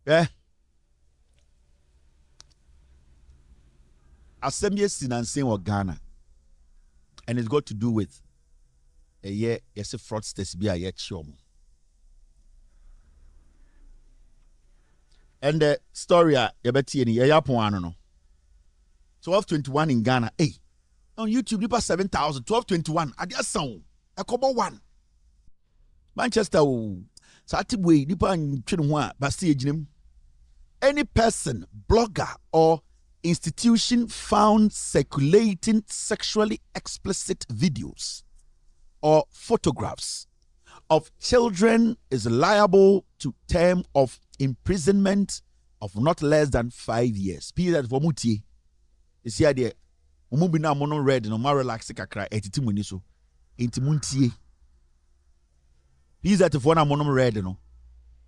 Eh? Assembly Sinansin or Ghana. And it's got to do with a year, yes, a fraudsters be a yet show. And the story, Yabeti and Yapuano. 1221 in Ghana. Hey, on YouTube, you pass 7,000. 1221. I just sound a couple one. Manchester, Satibwe, Nipa and Chinua, Basti. Any person, blogger, or institution found circulating sexually explicit videos or photographs of children is liable to term of imprisonment of not less than 5 years. Period for mutie. You see there, umubi na mono red no ma relax kakra etiti muni so. Enti muntie. Period for na mono red no.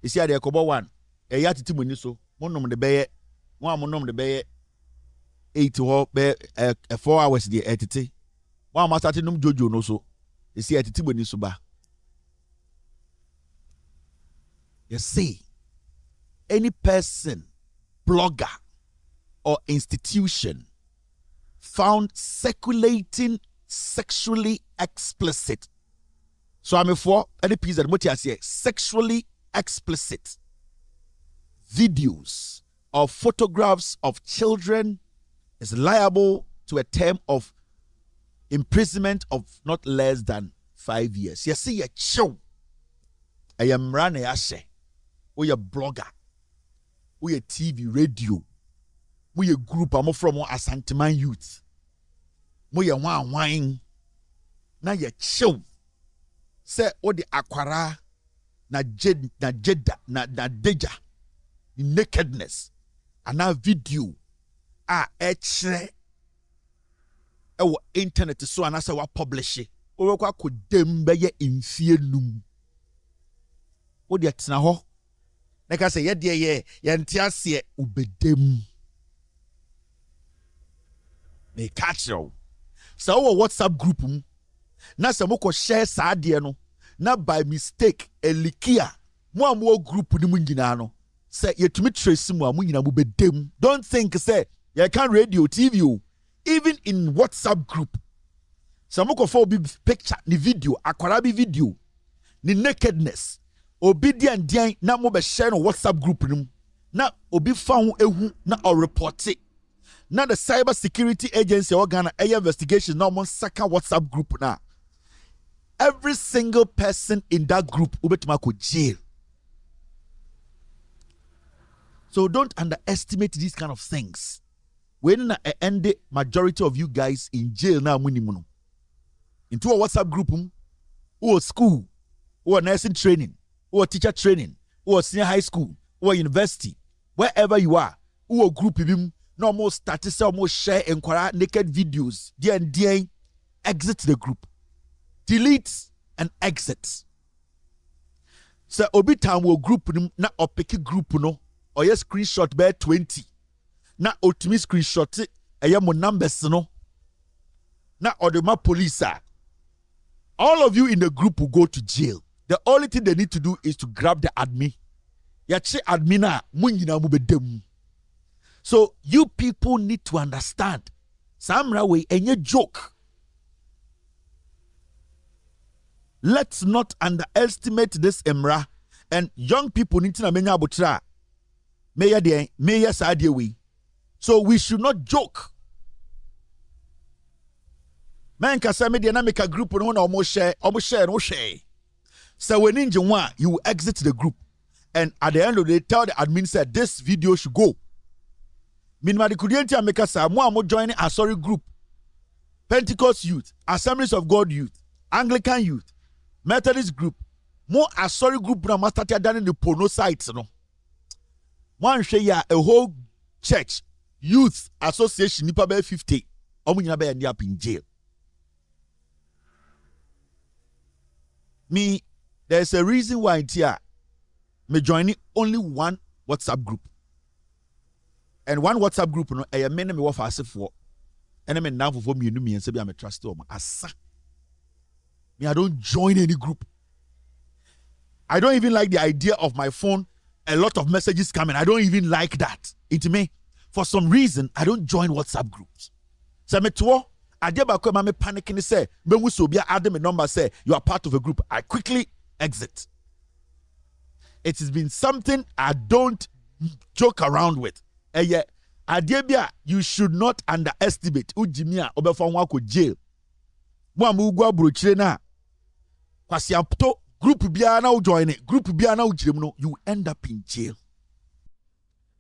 You see there kobo one. E ya titi muni so. Monom de beye. One monom de beye. 8 or 4 hours the etiti. One must start num jojo no so. You see etiti muni so ba. You see, any person, blogger, or institution found circulating sexually explicit. So I'm for any piece that what you say, sexually explicit videos or photographs of children is liable to a term of imprisonment of not less than 5 years. You see, a show. I am running a share. We a blogger, we a TV, radio, we a group. I'm from Asanteman youth. We a wine. Now you chill. Say all the aquara, na jeda, na deja, the nakedness, and now video. Actually, our internet so and as our publish it. We could dem be in fear num. What the ho? Like I say, yeah, yantiasie ubedem. Me catch you. So our WhatsApp group, na se moko share saade no, na by mistake elikia. Mo group ni mungina no. Say yetumi trace mu amunyina mu bedem. Don't think say you can radio TV even in WhatsApp group. So moko for be picture ni video, akwara video, ni nakedness. Obedient dian na mo be share no WhatsApp group nim na obi found ehu na or report it. Now the cybersecurity agency organ investigation now mon second WhatsApp group na. Every single person in that group ubetuma ko jail. So don't underestimate these kind of things. When na end majority of you guys in jail now muni into a WhatsApp group or school or nursing training or teacher training, or senior high school, or university, wherever you are, or group of him, no more status, almost share and naked videos, and exit the group. Delete and exit. So, obi time will group na or pick a group no, or yes screenshot bear 20. Na ultimate screenshot it, a mo numbers no. Na or the police. All of you in the group will go to jail. The only thing they need to do is to grab the admin. Yache admina munyina mubedem. So you people need to understand. Samra way any joke. Let's not underestimate this emra. And young people need to know Abu Trica. Meya sadie we. So we should not joke. Man kasame dia na make a group no almost share, no share. So when in January, you will exit the group. And at the end of the day, tell the admin said this video should go. Meanwhile, the Kudienti Ameka say, mo joining a sorry group. Pentecost youth, Assemblies of God youth, Anglican youth, Methodist group. More a sorry group na started down in the porno sites. No. One share a whole church, youth association, nipa be 50. Omunyina be end up in jail. Me, there's a reason why here me joining only one WhatsApp group. And one WhatsApp group no e me na me wo fase for. And me now for me and say be me trust them. Asa. Me I don't join any group. I don't even like the idea of my phone a lot of messages coming. I don't even like that. It may, for some reason, I don't join WhatsApp groups. So me too. I did back when me panicking say, "Ben we so be add me number say you are part of a group." I quickly exit. It has been something I don't joke around with. And yet, Adebia, you should not underestimate Ujimia Obefonwako jail. Mwamugwa Bruchena. Kwasiamto group biana join it. Group biana ujimno, you end up in jail.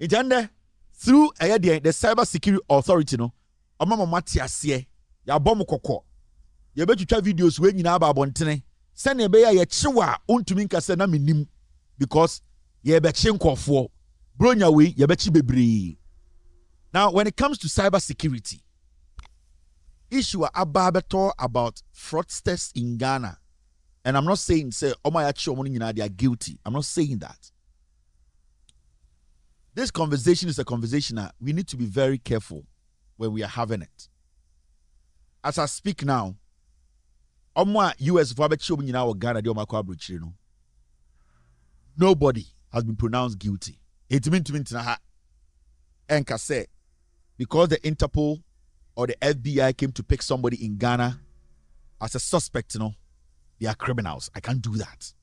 Itande through the cybersecurity authority no. Omama matiasie. Ya bomu koko. Ya betucha videos we nyina aba abontene. Sene be ya chiwa ontumi nkase na minim because ye be chinkofo. Bronya we ye be chi bebre. Now when it comes to cybersecurity, issue ababeto about fraudsters in Ghana. And I'm not saying say they are guilty. I'm not saying that. This conversation is a conversation that we need to be very careful when we are having it. As I speak now, US nobody has been pronounced guilty. It means to say because the Interpol or the FBI came to pick somebody in Ghana as a suspect, they are criminals. I can't do that.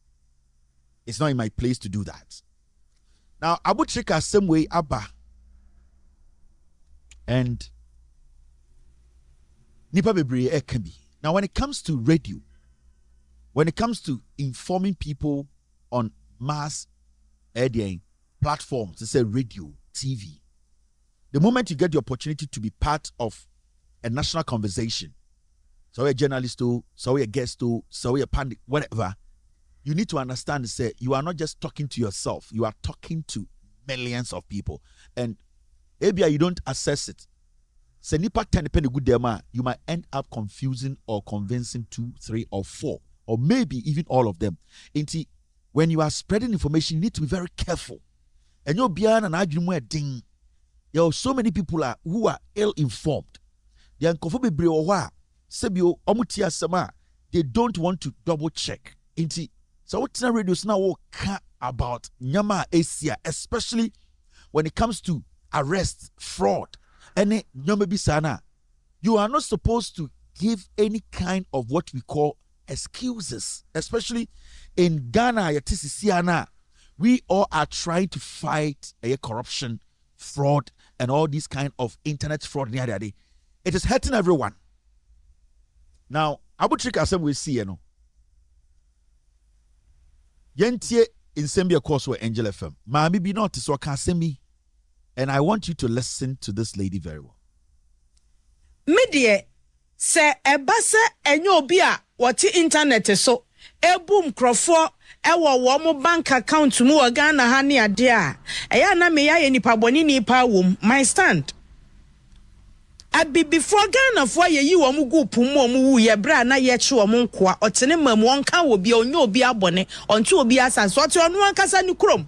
It's not in my place to do that. Now, Abu Trica, same way, Abba. And Nipa Bebre Ekebi. Now, when it comes to radio, when it comes to informing people on mass platforms, to say radio, TV, the moment you get the opportunity to be part of a national conversation, so a journalist, so a guest, so a pandit, whatever, you need to understand and say you are not just talking to yourself, you are talking to millions of people. And maybe you don't assess it. Say nipa 10 good dema, you might end up confusing or convincing 2, 3, or 4, or maybe even all of them. When you are spreading information, you need to be very careful. And you'll be an argument ding. There are so many people who are ill-informed. They are they don't want to double check. So what's the radio now about Nyama Asia, especially when it comes to arrest, fraud, and you are not supposed to give any kind of what we call excuses, especially in Ghana. We all are trying to fight corruption, fraud, and all these kind of internet fraud. It is hurting everyone. Now, Abu Trica asem we see, Yentie in Sembia course with Angel FM. Mami be not so can send me. And I want you to listen to this lady very well. Media se ebase enyo bi a what internet so ebum krofo ewo wo mo bank account mu o Ghana ha ne ade a eya na me ya nipa boni nipa wom my stand abi before Ghana for ye wo mo group mu wu ye bra na ye che wo mo nkoa otene mam won ka wo bi onye obi abone onto obi asanso ote onu ankasa ni krom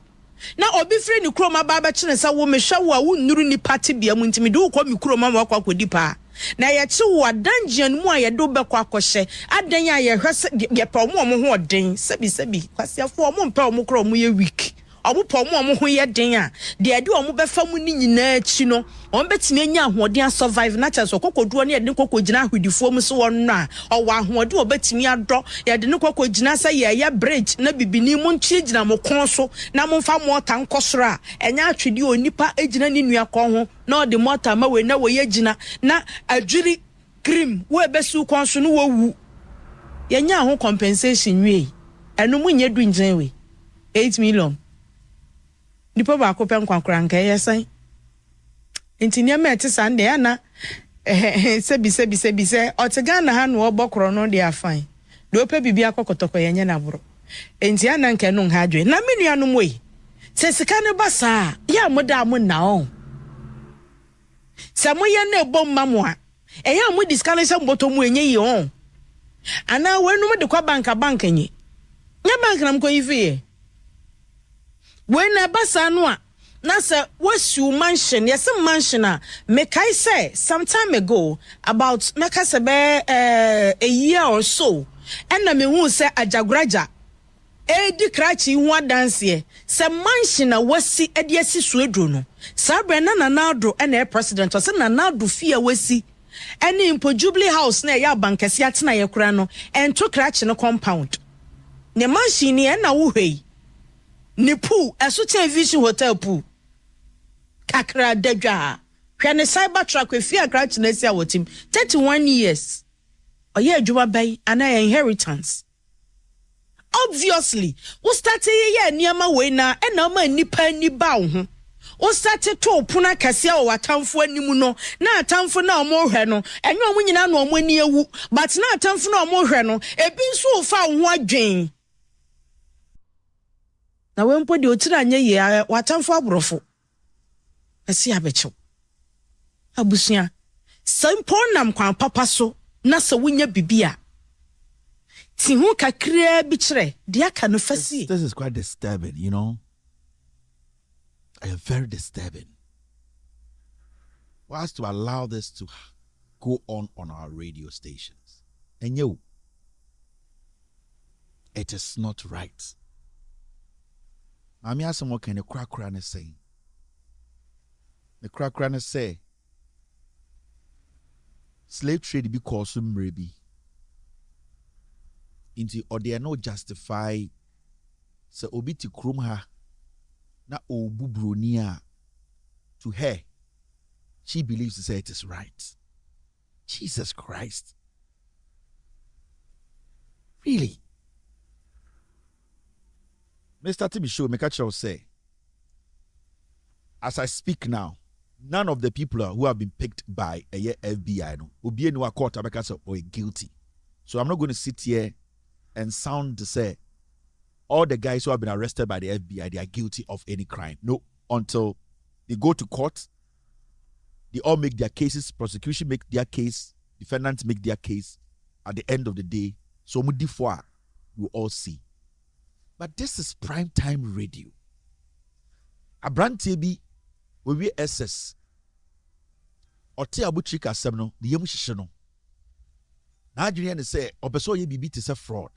na obi free ni krom aba ba chene sa wo mehwa wo a wo nuru ni party bia mu ntimi do ko mi krom ama kwa kodi pa na ye che wo dungeon mu a ye do be kwa kohye adan a ye hwese ye pa mo ho oden sebi kwasiafo mo mpa mo krom ye weak omo pa mo ho ye den a de ade omo be fa mu ni nyina achi no on betime nya ahoden survive na chance kokoduo ne de kokogina ahudifo mu so won no a owa ahoden obetimi ado ye de ne kokogina sa ye ya bridge na bibini mu nchi gina mo kon so na mo fa mo ta nkosoro a enya atwede onipa egina ni nua kon ho na de mota ma we na we ye gina na adwiri cream we besu kon so no wo wu ye nya ho compensation wi enu mu nye du njen we 8 million nipa ba ko pen kwankran ka yesan intinia meti sande ana sebi se otegana ha no obokro no de afan do pe bibia akokotoko yenye na boro entia na nke no ha adwe na menua no moyi se sika ne basa ya moda mo na on se moye na ebom mamo a eya mo diskane se mboto mu enye yi on ana wenu mo de kwa bank enye nya bank na mko yifi when a basa no a na se wasu mansion yes mansion a me kai say some time ago about meka se be a year or so and na me hu say ajagraja di krachi ho adanse se mansion na wasi edi asi suedro no sa brena na nado na president o se na nado fie wasi ene impo Jubilee House na ya bankasi atena ye kura no ento krachi no compound ne mansion ni na wo hwei ni pool eso television hotel pool kakra dadwa hwe ne cybertruck fie krachi na sia wotim 31 years oye adwuma bai ana inheritance. Obviously, we started ye niama we na ma nipa ni ba wo ho. We started to puna kasia o watamfo animu no na atamfo na omo hwe no enyo omo nyina na omo ani ewu but na atamfo na omo hwe no ebi nso fa wo adwen. Na we mpo de otira anya ye watamfo aborofo. Esi abecho. Abusua. Sampo nam kwan papa so na se wonya bibia. This is quite disturbing, you know. Very disturbing. For us to allow this to go on our radio stations. And it is not right. I'm asking what kind of crack is saying. The crack is say slave trade because of maybe. Into or they are not justify so obi ti krum ha na obu bronia to her. She believes to say it is right. Jesus Christ. Really? Mr. Timmy Show, Mekacho say, as I speak now, none of the people who have been picked by a FBI no obi no court abeka or guilty. So I'm not going to sit here and sound to say all the guys who have been arrested by the FBI, they are guilty of any crime. No, until they go to court, they all make their cases, prosecution make their case, defendants make their case. At the end of the day, so mudifwa you all see. But this is prime time radio. Abrante bi we SS. Ote Abu Trica semno, the yemu shishino. Now you say, "Obeso ye bibi is a fraud."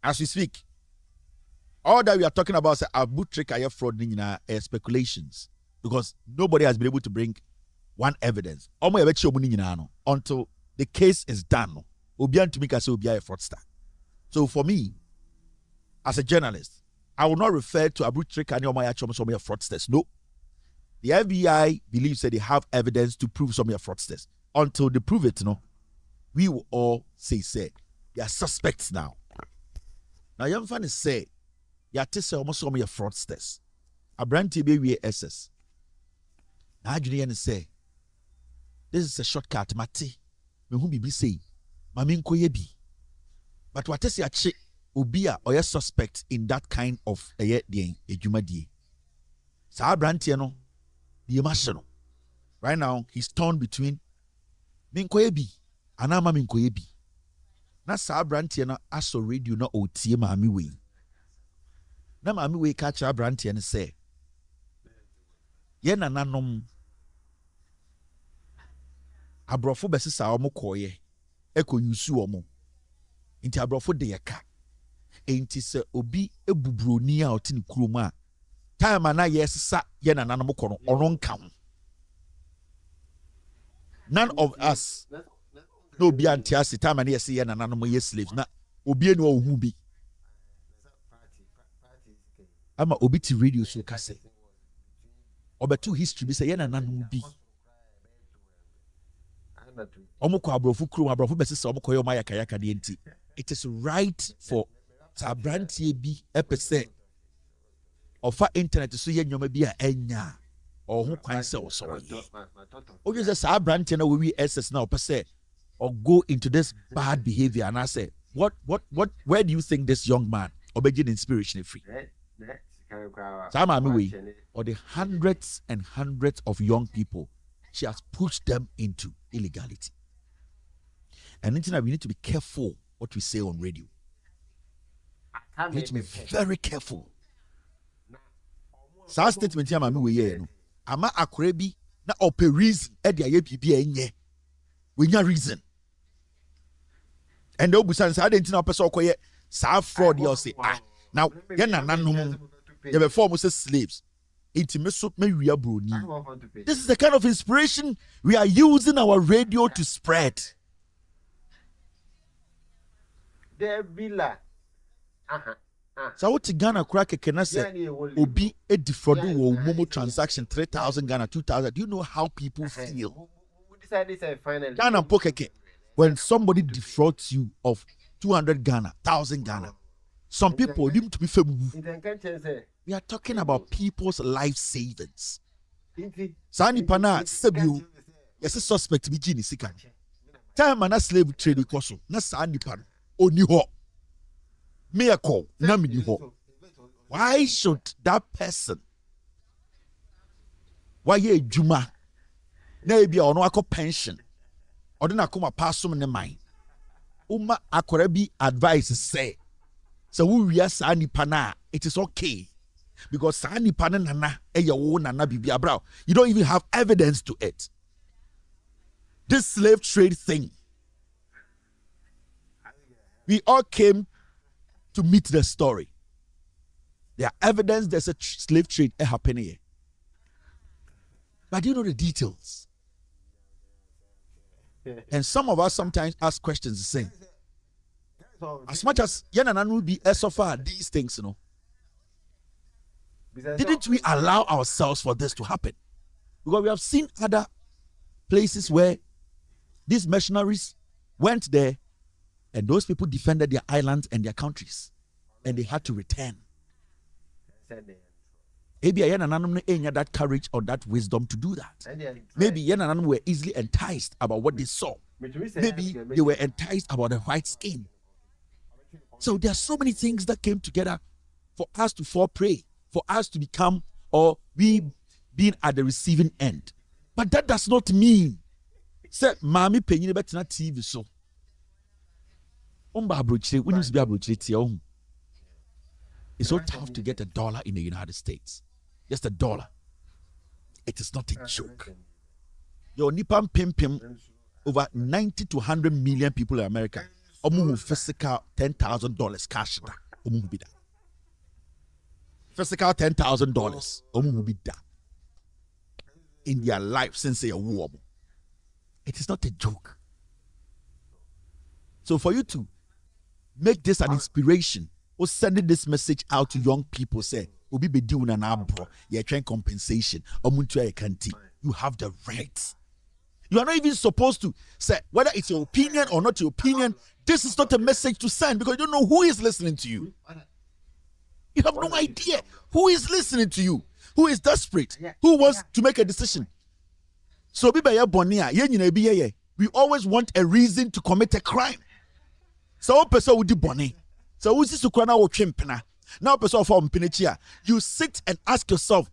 As we speak, all that we are talking about is Abu Trica fraud speculations because nobody has been able to bring one evidence. Until the case is done, Obian to make us be a fraudster. So for me, as a journalist, I will not refer to Abu Trica and Omaya Chom some fraudsters. No, the FBI believes that they have evidence to prove some fraudsters. Until they prove it, no. We will all say, they are suspects now. Now, young fan is say, you are to almost some of your fraudsters. A brand TB SS. Now, you say, this is a shortcut, Mati. Me who be say, Mamin Koyebi. But what is your chick, Ubia or your suspect in that kind of a yet day, a Jumadi? Sa brand Tiano, the emotional. Right now, he's torn between Minkoyebi. Anama minkoyebi na sa brantie na aso radio na otie maami we na maami we ka cha brantie ne say ye nananom abrofo besisa omo koye ekonyusu omo nti abrofo de yeka enti se obi ebubroni a otini kurom a time na yesisa ye nananom kono ono nka ho. None of us no be antiasi time and yes na nananom ye slaves na obi enu ohu bi ama obi ti radio so ka say obeto history bi say ye na nananom bi omukọ abrofo kuro abrofo besisa omukọ ye omaya kayaka de enti it is right for sabrantie bi epese ofa internet so ye nyoma bi a enya ohun kwan se oso ye o just say sabrantie na we SS na opese or go into this bad behavior and I say, what, where do you think this young man obeying inspiration free? Or the hundreds and hundreds of young people she has pushed them into illegality. And we need to be careful what we say on radio. We need to be very careful. So statement here, ama akrebi na operis edia ye bibia enye. We need reason. And the obusan say I didn't know person koye sa fraud you say Now, you have form as slaves. This is the kind of inspiration we are using our radio to spread. So what Ghana crack can say Obi a defraud or Momo transaction 3,000 Ghana 2,000. Do you know how people feel? Ghana Pokeke, when somebody defrauds you of 200 Ghana, 1,000 Ghana, some people need to be famous. We are talking about people's life savings. Sani pana sebu yes suspect bi gini sika. Time na slave trade ikoso na sani pan oni ho. Me akọ na me ni ho. Why should that person why ye adwuma na e bia ono akọ pension ode na akoma pasom ne man. Uma akora bi advice say so we wia sani pana it is okay. Because sani pana nana eya nana bibi abrao. You don't even have evidence to it. This slave trade thing. We all came to meet the story. There are evidence there's a slave trade happening here. But do you know the details? And some of us sometimes ask questions the same. As much as Yenanan will be so far these things, you know. Didn't we allow ourselves for this to happen? Because we have seen other places where these missionaries went there and those people defended their islands and their countries and they had to return. Maybe that courage or that wisdom to do that. Maybe Yenanam were easily enticed about what they saw. Maybe they were enticed about the white skin. So there are so many things that came together for us to fall prey, for us to become or we being at the receiving end. But that does not mean say mami penyin betina TV so. It's so tough to get $1 in the United States. Just $1. It is not a joke. Your Nippon Pim over 90 to 100 million people in America. Physical $10,000 cash. Physical $10,000 in their life since a war. It is not a joke. So for you to make this an inspiration or sending this message out to young people, say, Obi be doing an abro, you're trying compensation, or you have the right. You are not even supposed to say whether it's your opinion or not your opinion. This is not a message to send because you don't know who is listening to you. You have no idea who is listening to you, who is desperate, who wants to make a decision. So we always want a reason to commit a crime. So person would do bonny. So who's this to now person from Pinichia? You sit and ask yourself,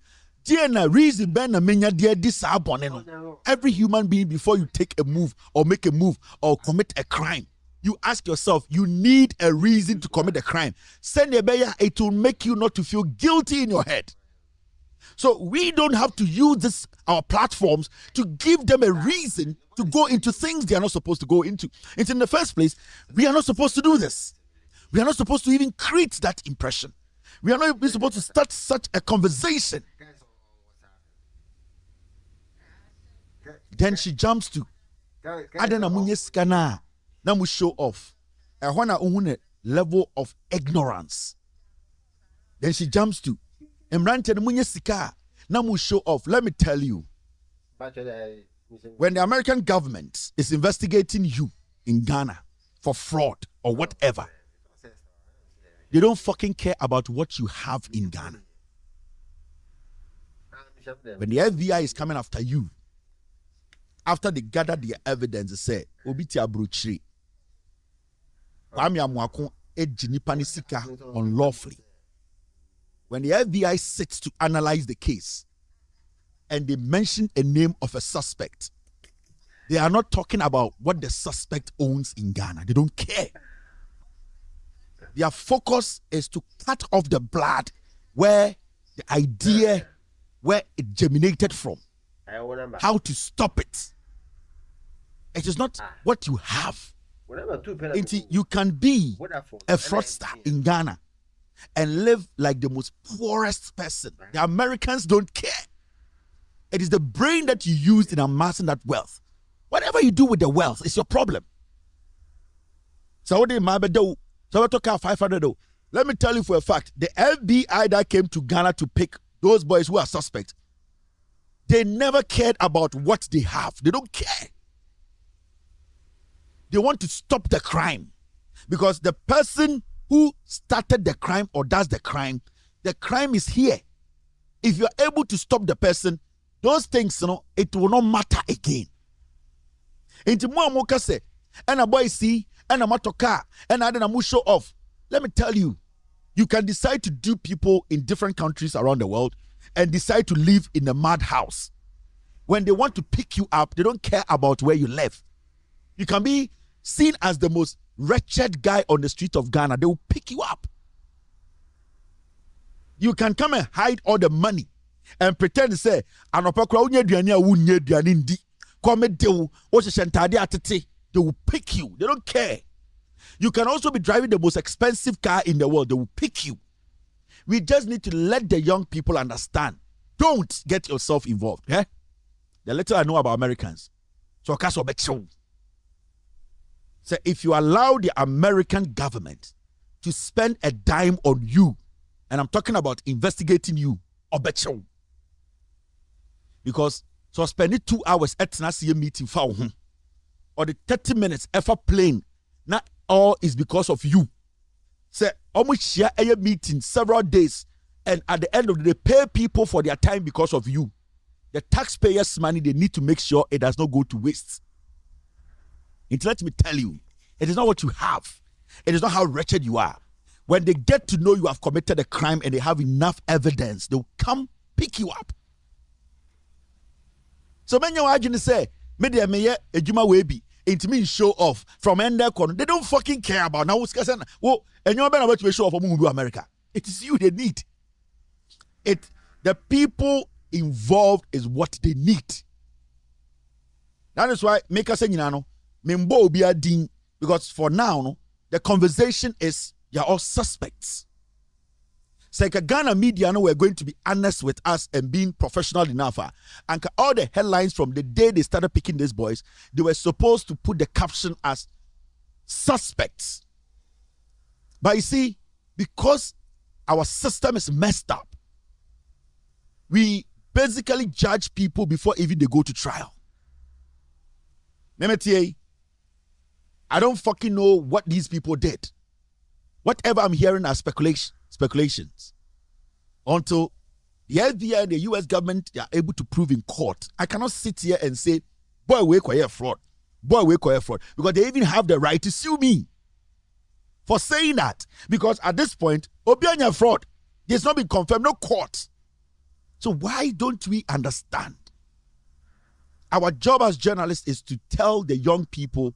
reason every human being before you take a move or make a move or commit a crime, you ask yourself, you need a reason to commit a crime. Send a bear, it will make you not to feel guilty in your head. So we don't have to use our platforms to give them a reason to go into things they are not supposed to go into. It's in the first place, we are not supposed to do this. We are not supposed to even create that impression. We are not even supposed to start such a conversation. Then she jumps to Adena Munyeskana. Now we show off a level of ignorance. Then she jumps to Emrante Munyesika. Now we show off. Let me tell you, when the American government is investigating you in Ghana for fraud or whatever, they don't fucking care about what you have in Ghana. When the FBI is coming after you, after they gather their evidence, they say, Obiti Abu Trica, unlawfully. When the FBI sits to analyze the case and they mention a name of a suspect, they are not talking about what the suspect owns in Ghana. They don't care. Their focus is to cut off the blood where the idea, where it germinated from. How to stop it. It is not what you have. You can be a fraudster in Ghana. and live like the most poorest person. The Americans don't care. It is the brain that you use in amassing that wealth. Whatever you do with the wealth is your problem. So what did my do? So I took out 500. Let me tell you for a fact, the FBI that came to Ghana to pick those boys who are suspect, they never cared about what they have. They don't care. They want to stop the crime, because the person who started the crime or does the crime is here. If you're able to stop the person, those things, it will not matter again. Into more say, and a boy see, and a motocar, and I don't show off. Let me tell you, you can decide to do people in different countries around the world and decide to live in a madhouse. When they want to pick you up, they don't care about where you live. You can be seen as the most wretched guy on the street of Ghana. They will pick you up. You can come and hide all the money and pretend to say, they will pick you. They don't care. You can also be driving the most expensive car in the world. They will pick you. We just need to let the young people understand. Don't get yourself involved. Eh? The little I know about Americans. So if you allow the American government to spend a dime on you, and I'm talking about investigating you, because so spending 2 hours at a meeting for or the 30 minutes effort plane, not all is because of you. Say almost share a meeting several days, and at the end of the day, pay people for their time because of you. The taxpayers' money, they need to make sure it does not go to waste. And let me tell you, it is not what you have. It is not how wretched you are. When they get to know you have committed a crime and they have enough evidence, they'll come pick you up. So many of you say, media may ejuma webi, it means show off from end there corner. They don't fucking care about now. Well, and you're about to show off of America. It is you they need. The people involved is what they need. That is why make us say, Mimbo be a ding, because for now, the conversation is you're all suspects. So like Ghana media, we're going to be honest with us and being professional enough. And all the headlines from the day they started picking these boys, they were supposed to put the caption as suspects. But you see, because our system is messed up, we basically judge people before even they go to trial. I don't fucking know what these people did. Whatever I'm hearing are speculations. Until the FBI and the US government are able to prove in court, I cannot sit here and say, boy, we acquire fraud. Boy, we acquire fraud. Because they even have the right to sue me for saying that. Because at this point, Obianya fraud, it's not been confirmed, no court. So why don't we understand? Our job as journalists is to tell the young people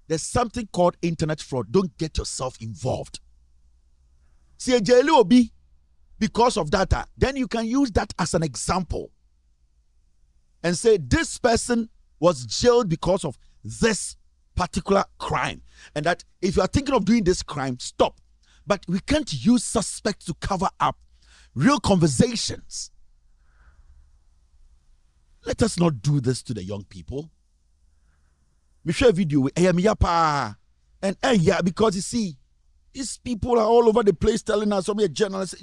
there's something called internet fraud. Don't get yourself involved. See a JLOB because of that, then you can use that as an example and say this person was jailed because of this particular crime, and that if you are thinking of doing this crime, stop. But we can't use suspects to cover up real conversations. Let us not do this to the young people. We share a video with and yeah, because you see, these people are all over the place telling us, some journalists,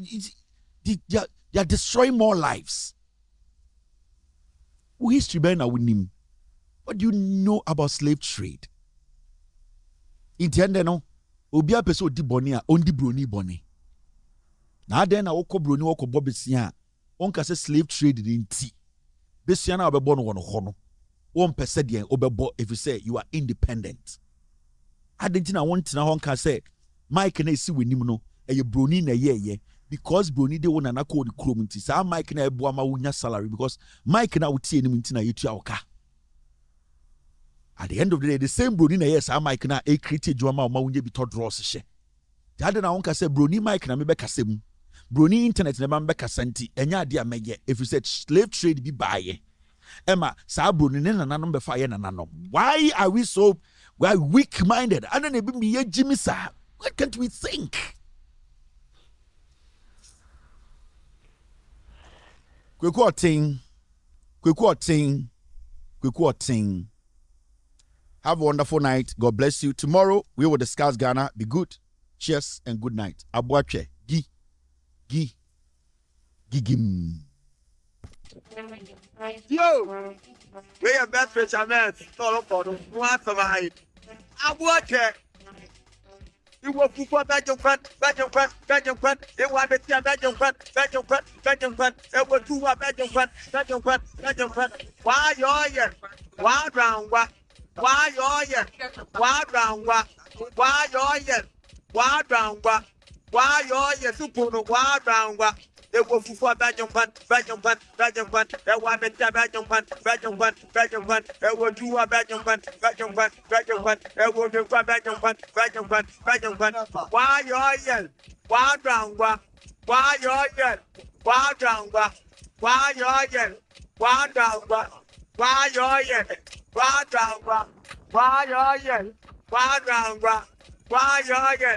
they are destroying more lives. Who history behind with him? What do you know about slave trade? In the end, no, Obia peso di bonia, ondi broni boni. Now then, I woko broni woko bobisia. Onka se slave trade in tea. Besiana obebon wono hono. 1% obebo if you say you are independent. Adentina want to know honka say Mike na esi wenim no eye broni na ye because broni de wona na call the chrome nti sa Mike na ebo ama wunya salary because Mike na wutie enim nti na yetu awoka. At the end of the day, the same broni na yes Mike na e create joama ma wunye bi to draw se hye. Dade na honka say broni Mike na me be kasem. Broni internet na ba me be kasanti enya ade ameye if you said slave trade bi baaye. Emma, Sabruni nananom be fire nananom. Why are we so weak-minded? And then be Jimmy Sa. What can't we think? Kwekuoting. Have a wonderful night. God bless you. Tomorrow we will discuss Ghana. Be good. Cheers and good night. Abuache. Gigim. Yo, we are best fishermen. All for them. What survive? Abuache. You will keep on Belgium front. They want to see a Belgium front. They will do a Belgium front. Why you're here? Why round what? Why you're here? Why round what? Why you're here? Why round what? Why you're here? Super, why round what? They will for Belgium front. They want to see a Belgium front. They will do a Belgium front. They will do a Belgium front. Why you're here? Why round what? Why you're here? Why round what? Why you're here? Why round what? Why you're here? Why round what? Why you're here? Why round what? Why you're here?